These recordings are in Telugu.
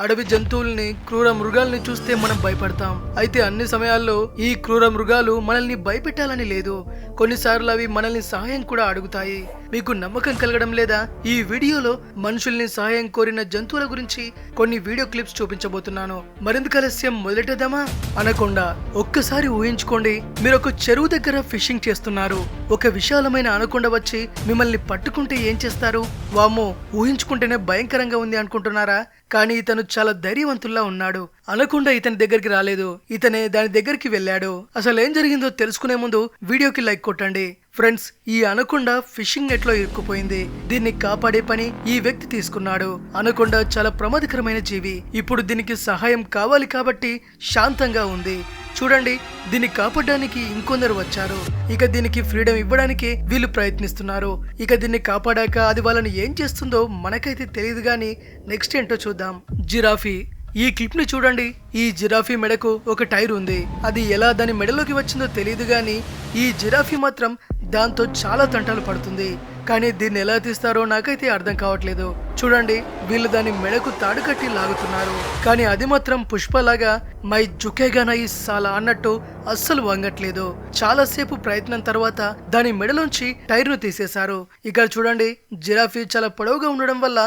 అడవి జంతువుల్ని క్రూర మృగాల్ని చూస్తే మనం భయపడతాం. అయితే అన్ని సమయాల్లో ఈ క్రూర మృగాలు మనల్ని భయపెట్టాలని లేదు. కొన్నిసార్లు అవి మనల్ని సహాయం కూడా అడుగుతాయి. మీకు నమ్మకం కలగడం లేదా? ఈ వీడియోలో మనుషుల్ని సహాయం కోరిన జంతువుల గురించి కొన్ని వీడియో క్లిప్స్ చూపించబోతున్నాను. మరింత ఆలస్యం మొదలెట్టేద్దామా? అనకొండ. ఒక్కసారి ఊహించుకోండి, మీరు ఒక చెరువు దగ్గర ఫిషింగ్ చేస్తున్నారు. ఒక విశాలమైన అనకొండ వచ్చి మిమ్మల్ని పట్టుకుంటే ఏం చేస్తారు? వామ్మో, ఊహించుకుంటేనే భయంకరంగా ఉంది అనుకుంటున్నారా? కానీ ఇతను చాలా ధైర్యవంతుల్లా ఉన్నాడు. అనకొండ ఇతని దగ్గరికి రాలేదు, ఇతనే దాని దగ్గరికి వెళ్ళాడు. అసలు ఏం జరిగిందో తెలుసుకునే ముందు వీడియోకి లైక్ కొట్టండి. ఫ్రెండ్స్, ఈ అనకొండ ఫిషింగ్ నెట్ లో ఇరుక్కుపోయింది. దీన్ని కాపాడే పని ఈ వ్యక్తి తీసుకున్నాడు. అనకొండ చాలా ప్రమాదకరమైన జీవి. ఇప్పుడు దీనికి సహాయం కావాలి కాబట్టి శాంతంగా ఉంది. చూడండి, దీన్ని కాపాడడానికి ఇంకొందరు వచ్చారు. ఇక దీనికి ఫ్రీడమ్ ఇవ్వడానికి వీళ్ళు ప్రయత్నిస్తున్నారు. ఇక దీన్ని కాపాడాక అది వాళ్ళని ఏం చేస్తుందో మనకైతే తెలియదు, గానీ నెక్స్ట్ ఏంటో చూద్దాం. జిరాఫీ. ఈ క్లిప్ ని చూడండి. ఈ జిరాఫీ మెడకు ఒక టైర్ ఉంది. అది ఎలా దాని మెడలోకి వచ్చిందో తెలియదు, గానీ ఈ జిరాఫీ మాత్రం దాంతో చాలా తంటాలు పడుతుంది. కానీ దీన్ని ఎలా తీస్తారో నాకైతే అర్థం కావట్లేదు. చూడండి, వీళ్ళు దాని మెడకు తాడు కట్టి లాగుతున్నారు. కానీ అది మాత్రం పుష్పలాగా మై జుకేగానా ఈ సాలా అన్నట్టు అస్సలు వంగట్లేదు. చాలాసేపు ప్రయత్నం తర్వాత దాని మెడలోంచి టైర్ను తీసేశారు. ఇక్కడ చూడండి, జిరాఫీ చాలా పొడవుగా ఉండడం వల్ల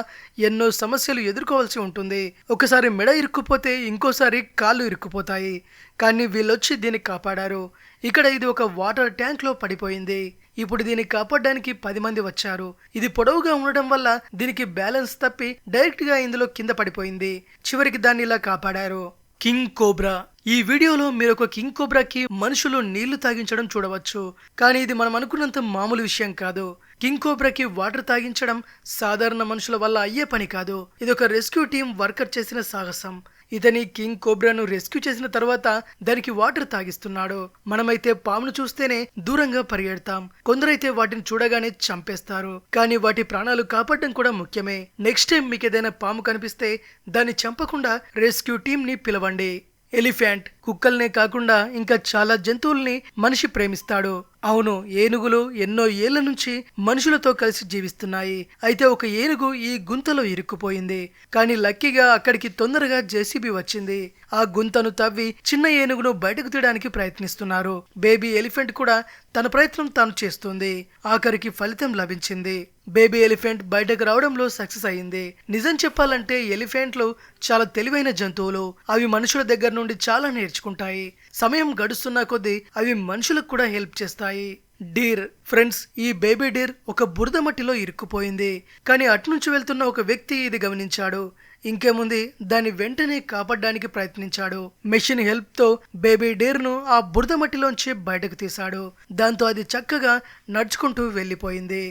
ఎన్నో సమస్యలు ఎదుర్కోవాల్సి ఉంటుంది. ఒకసారి మెడ ఇరుక్కుపోతే ఇంకోసారి కాళ్ళు ఇరుక్కుపోతాయి. కానీ వీళ్ళొచ్చి దీన్ని కాపాడారు. ఇక్కడ ఇది ఒక వాటర్ ట్యాంక్ లో పడిపోయింది. ఇప్పుడు దీన్ని కాపాడడానికి 10 మంది వచ్చారు. ఇది పొడవుగా ఉండడం వల్ల దీనికి బ్యాలెన్స్ తప్పి డైరెక్ట్ గా ఇందులో కింద పడిపోయింది. చివరికి దాన్ని ఇలా కాపాడారు. King cobra. ఈ వీడియోలో మీరు ఒక కింగ్ కోబ్రాకి మనుషులు నీళ్లు తాగించడం చూడవచ్చు. కానీ ఇది మనం అనుకున్నంత మామూలు విషయం కాదు. కింగ్ కోబ్రాకి వాటర్ తాగించడం సాధారణ మనుషుల వల్ల అయ్యే పని కాదు. ఇది ఒక రెస్క్యూ టీం వర్కర్ చేసిన సాహసం. ఇతని కింగ్ కోబ్రాను రెస్క్యూ చేసిన తర్వాత దానికి వాటర్ తాగిస్తున్నాడు. మనమైతే పామును చూస్తేనే దూరంగా పరిగెడతాం. కొందరైతే వాటిని చూడగానే చంపేస్తారు. కానీ వాటి ప్రాణాలు కాపాడడం కూడా ముఖ్యమే. నెక్స్ట్ టైం మీకు ఏదైనా పాము కనిపిస్తే దాన్ని చంపకుండా రెస్క్యూ టీం ని పిలవండి. ఎలిఫెంట్. కుక్కల్నే కాకుండా ఇంకా చాలా జంతువుల్ని మనిషి ప్రేమిస్తాడు. అవును, ఏనుగులు ఎన్నో ఏళ్ల నుంచి మనుషులతో కలిసి జీవిస్తున్నాయి. అయితే ఒక ఏనుగు ఈ గుంతలో ఇరుక్కుపోయింది. కానీ లక్కీగా అక్కడికి తొందరగా జేసీబీ వచ్చింది. ఆ గుంతను తవ్వి చిన్న ఏనుగును బయటకు తీయడానికి ప్రయత్నిస్తున్నారు. బేబీ ఎలిఫెంట్ కూడా తన ప్రయత్నం తాను చేస్తుంది. ఆఖరికి ఫలితం లభించింది. బేబీ ఎలిఫెంట్ బయటకు రావడంలో సక్సెస్ అయింది. నిజం చెప్పాలంటే ఎలిఫెంట్లు చాలా తెలివైన జంతువులు. అవి మనుషుల దగ్గర నుండి చాలా నేర్చుకుంటాయి. సమయం గడుస్తున్న కొద్దీ అవి మనుషులకు కూడా హెల్ప్ చేస్తాయి. డీర్. ఫ్రెండ్స్, ఈ బేబీ డీర్ ఒక బురద మట్టిలో ఇరుక్కుపోయింది. కానీ అటునుంచి వెళ్తున్న ఒక వ్యక్తి ఇది గమనించాడు. ఇంకేముంది, దాన్ని వెంటనే కాపాడడానికి ప్రయత్నించాడు. మెషిన్ హెల్ప్ తో బేబీ డీర్ ను ఆ బురద మట్టిలోంచి బయటకు తీశాడు. దాంతో అది చక్కగా నడుచుకుంటూ వెళ్లిపోయింది.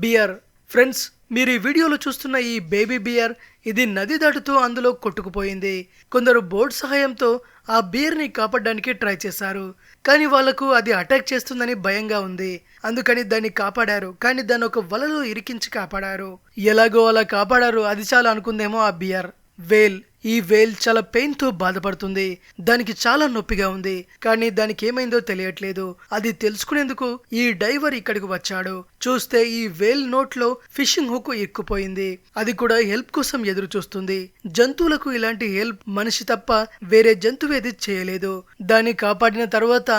బియర్. ఫ్రెండ్స్, మీరు ఈ వీడియోలో చూస్తున్న ఈ బేబీ బియర్ ఇది నది దాటుతూ అందులో కొట్టుకుపోయింది. కొందరు బోట్ సహాయంతో ఆ బియర్ ని కాపాడడానికి ట్రై చేశారు. కానీ వాళ్లకు అది అటాక్ చేస్తుందని భయంగా ఉంది. అందుకని దాన్ని కాపాడారు. కానీ దాన్ని ఒక వలలో ఇరికించి కాపాడారు. ఎలాగో అలా కాపాడారు. అది చాలా అనుకుందేమో ఆ బియర్. వేల్. ఈ వేల్ చాలా పెయిన్ తో బాధపడుతుంది. దానికి చాలా నొప్పిగా ఉంది. కానీ దానికి ఏమైందో తెలియట్లేదు. అది తెలుసుకునేందుకు ఈ డైవర్ ఇక్కడికి వచ్చాడు. చూస్తే ఈ వేల్ నోట్లో ఫిషింగ్ హుక్ ఇరుక్కుపోయింది. అది కూడా హెల్ప్ కోసం ఎదురు చూస్తుంది. జంతువులకు ఇలాంటి హెల్ప్ మనిషి తప్ప వేరే జంతువేది చేయలేదు. దాన్ని కాపాడిన తర్వాత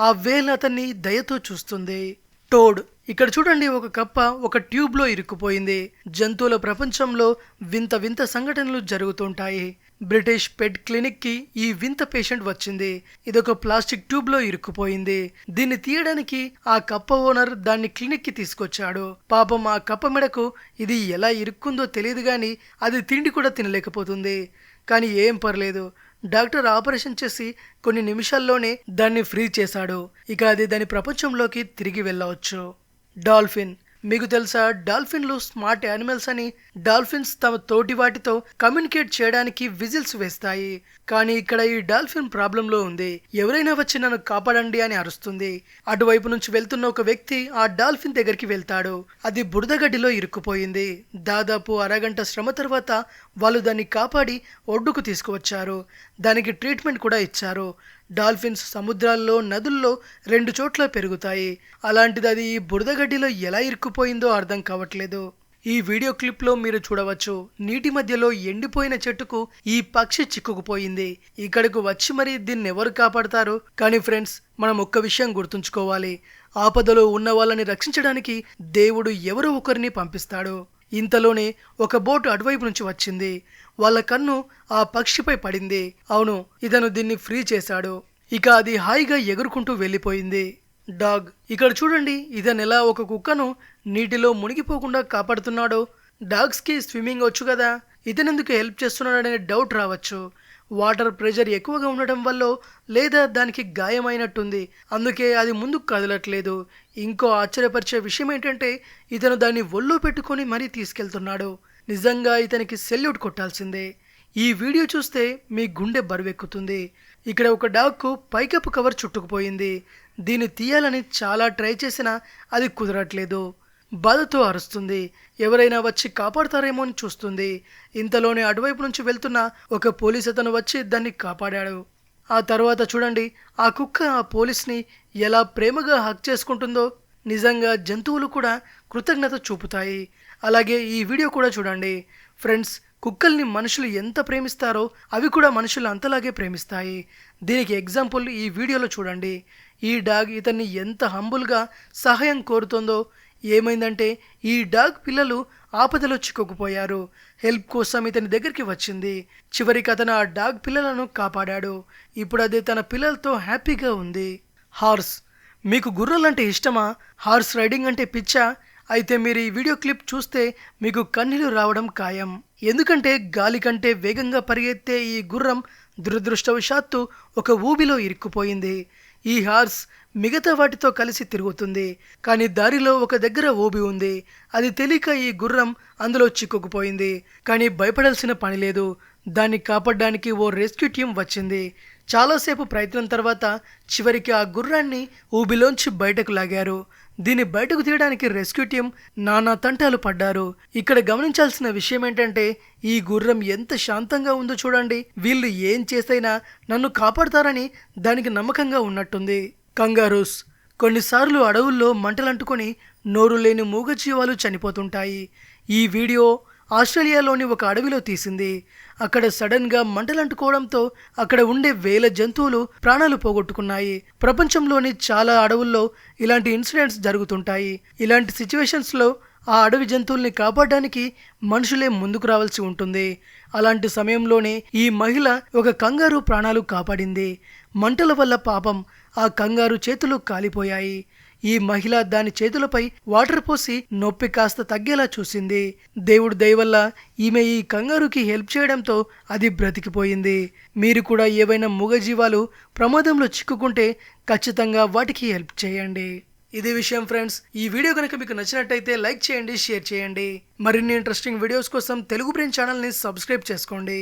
ఆ వేల్ అతన్ని దయతో చూస్తుంది. టోడ్. ఇక్కడ చూడండి, ఒక కప్ప ఒక ట్యూబ్ లో ఇరుక్కుపోయింది. జంతువుల ప్రపంచంలో వింత వింత సంఘటనలు జరుగుతుంటాయి. బ్రిటిష్ పెట్ క్లినిక్ కి ఈ వింత పేషెంట్ వచ్చింది. ఇదొక ప్లాస్టిక్ ట్యూబ్ లో ఇరుక్కుపోయింది. దీన్ని తీయడానికి ఆ కప్ప ఓనర్ దాన్ని క్లినిక్ కి తీసుకొచ్చాడు. పాపం ఆ కప్ప మెడకు ఇది ఎలా ఇరుక్కుందో తెలియదు, గాని అది తిండి కూడా తినలేకపోతుంది. కానీ ఏం పర్లేదు, డాక్టర్ ఆపరేషన్ చేసి కొన్ని నిమిషాల్లోనే దాన్ని ఫ్రీ చేశాడు. ఇక అది దాని ప్రపంచంలోకి తిరిగి వెళ్ళవచ్చు. డాల్ఫిన్. మీకు తెలుసా, డాల్ఫిన్లు స్మార్ట్ యానిమల్స్ అని. డాల్ఫిన్స్ తమ తోటి వాటితో కమ్యూనికేట్ చేయడానికి విజిల్స్ వేస్తాయి. కానీ ఇక్కడ ఈ డాల్ఫిన్ ప్రాబ్లంలో ఉంది. ఎవరైనా వచ్చి నన్ను కాపాడండి అని అరుస్తుంది. అటువైపు నుంచి వెళ్తున్న ఒక వ్యక్తి ఆ డాల్ఫిన్ దగ్గరికి వెళ్తాడు. అది బురదగడ్డిలో ఇరుక్కుపోయింది. దాదాపు అరగంట శ్రమ తర్వాత వాళ్ళు దాన్ని కాపాడి ఒడ్డుకు తీసుకువచ్చారు. దానికి ట్రీట్మెంట్ కూడా ఇచ్చారు. డాల్ఫిన్స్ సముద్రాల్లో, నదుల్లో 2 చోట్ల పెరుగుతాయి. అలాంటిది అది ఈ బురదగడ్డిలో ఎలా ఇరుక్కుపోయిందో అర్థం కావట్లేదు. ఈ వీడియో క్లిప్ లో మీరు చూడవచ్చు నీటి మధ్యలో ఎండిపోయిన చెట్టుకు ఈ పక్షి చిక్కుకుపోయింది. ఇక్కడకు వచ్చి మరి దీన్ని ఎవరు కాపాడతారు? కానీ ఫ్రెండ్స్, మనం ఒక్క విషయం గుర్తుంచుకోవాలి. ఆపదలో ఉన్న వాళ్ళని రక్షించడానికి దేవుడు ఎవరో ఒకరిని పంపిస్తాడు. ఇంతలోనే ఒక బోటు అటువైపు నుంచి వచ్చింది. వాళ్ళ కన్ను ఆ పక్షిపై పడింది. అవును, ఇతను దీన్ని ఫ్రీ చేశాడు. ఇక అది హాయిగా ఎగురుకుంటూ వెళ్ళిపోయింది. డాగ్, ఇక్కడ చూడండి, ఇతను ఎలా ఒక కుక్కను నీటిలో మునిగిపోకుండా కాపాడుతున్నాడో. డాగ్స్ కి స్విమ్మింగ్ వచ్చు కదా, ఇతనెందుకు హెల్ప్ చేస్తున్నాడనే డౌట్ రావచ్చు. వాటర్ ప్రెషర్ ఎక్కువగా ఉండటం వల్ల లేదా దానికి గాయమైనట్టుంది, అందుకే అది ముందుకు కదలట్లేదు. ఇంకో ఆశ్చర్యపరిచే విషయం ఏంటంటే ఇతను దాన్ని ఒళ్ళో పెట్టుకొని మరీ తీసుకెళ్తున్నాడు. నిజంగా ఇతనికి సెల్యూట్ కొట్టాల్సిందే. ఈ వీడియో చూస్తే మీ గుండె బరువెక్కుతుంది. ఇక్కడ ఒక డాగ్కు పైకప్పు కవర్ చుట్టుకుపోయింది. దీన్ని తీయాలని చాలా ట్రై చేసినా అది కుదరట్లేదు. బాధతో అరుస్తుంది. ఎవరైనా వచ్చి కాపాడతారేమో అని చూస్తుంది. ఇంతలోనే అటువైపు నుంచి వెళ్తున్న ఒక పోలీస్ అతను వచ్చి దాన్ని కాపాడాడు. ఆ తర్వాత చూడండి, ఆ కుక్క ఆ పోలీస్ని ఎలా ప్రేమగా హక్ చేసుకుంటుందో. నిజంగా జంతువులు కూడా కృతజ్ఞత చూపుతాయి. అలాగే ఈ వీడియో కూడా చూడండి ఫ్రెండ్స్. కుక్కల్ని మనుషులు ఎంత ప్రేమిస్తారో అవి కూడా మనుషులు అంతలాగే ప్రేమిస్తాయి. దీనికి ఎగ్జాంపుల్ ఈ వీడియోలో చూడండి. ఈ డాగ్ ఇతన్ని ఎంత హంబుల్గా సహాయం కోరుతుందో. ఏమైందంటే ఈ డాగ్ పిల్లలు ఆపదలో చిక్కుకుపోయారు. హెల్ప్ కోసం ఇతని దగ్గరికి వచ్చింది. చివరికి అతను ఆ డాగ్ పిల్లలను కాపాడాడు. ఇప్పుడు అది తన పిల్లలతో హ్యాపీగా ఉంది. హార్స్, మీకు గుర్రాలంటే ఇష్టమా? హార్స్ రైడింగ్ అంటే పిచ్చా? అయితే మీరు ఈ వీడియో క్లిప్ చూస్తే మీకు కన్నీళ్లు రావడం ఖాయం. ఎందుకంటే గాలి కంటే వేగంగా పరిగెత్తే ఈ గుర్రం దురదృష్టవశాత్తు ఒక ఊబిలో ఇరుక్కుపోయింది. ఈ హార్స్ మిగతా వాటితో కలిసి తిరుగుతుంది, కానీ దారిలో ఒక దగ్గర ఊబి ఉంది. అది తెలియక ఈ గుర్రం అందులో చిక్కుకుపోయింది. కానీ భయపడాల్సిన పని లేదు. దాన్ని కాపాడడానికి ఓ రెస్క్యూ టీం వచ్చింది. చాలాసేపు ప్రయత్నం తర్వాత చివరికి ఆ గుర్రాన్ని ఊబిలోంచి బయటకు లాగారు. దీన్ని బయటకు తీయడానికి రెస్క్యూ టీం నానా తంటాలు పడ్డారు. ఇక్కడ గమనించాల్సిన విషయం ఏంటంటే ఈ గుర్రం ఎంత శాంతంగా ఉందో చూడండి. వీళ్ళు ఏం చేసైనా నన్ను కాపాడతారని దానికి నమ్మకంగా ఉన్నట్టుంది. కంగారూస్, కొన్నిసార్లు అడవుల్లో మంటలంటుకొని నోరు లేని మూగజీవాలు చనిపోతుంటాయి. ఈ వీడియో ఆస్ట్రేలియాలోని ఒక అడవిలో తీసింది. అక్కడ సడన్ గా మంటలంటుకోవడంతో అక్కడ ఉండే వేల జంతువులు ప్రాణాలు పోగొట్టుకున్నాయి. ప్రపంచంలోని చాలా అడవుల్లో ఇలాంటి ఇన్సిడెంట్స్ జరుగుతుంటాయి. ఇలాంటి సిచ్యువేషన్స్ లో ఆ అడవి జంతువుల్ని కాపాడడానికి మనుషులే ముందుకు రావాల్సి ఉంటుంది. అలాంటి సమయంలోనే ఈ మహిళ ఒక కంగారు ప్రాణాలు కాపాడింది. మంటల వల్ల పాపం ఆ కంగారు చేతులు కాలిపోయాయి. ఈ మహిళ దాని చేతులపై వాటర్ పోసి నొప్పి కాస్త తగ్గేలా చూసింది. దేవుడి దయ వల్ల ఈమె ఈ కంగారుకి హెల్ప్ చేయడంతో అది బ్రతికిపోయింది. మీరు కూడా ఏవైనా మూగజీవాలు ప్రమాదంలో చిక్కుకుంటే ఖచ్చితంగా వాటికి హెల్ప్ చేయండి. ఇది విషయం ఫ్రెండ్స్. ఈ వీడియో కనుక మీకు నచ్చినట్టయితే లైక్ చేయండి, షేర్ చేయండి. మరిన్ని ఇంట్రెస్టింగ్ వీడియోస్ కోసం తెలుగు బ్రెయిన్ ఛానల్ని సబ్స్క్రైబ్ చేసుకోండి.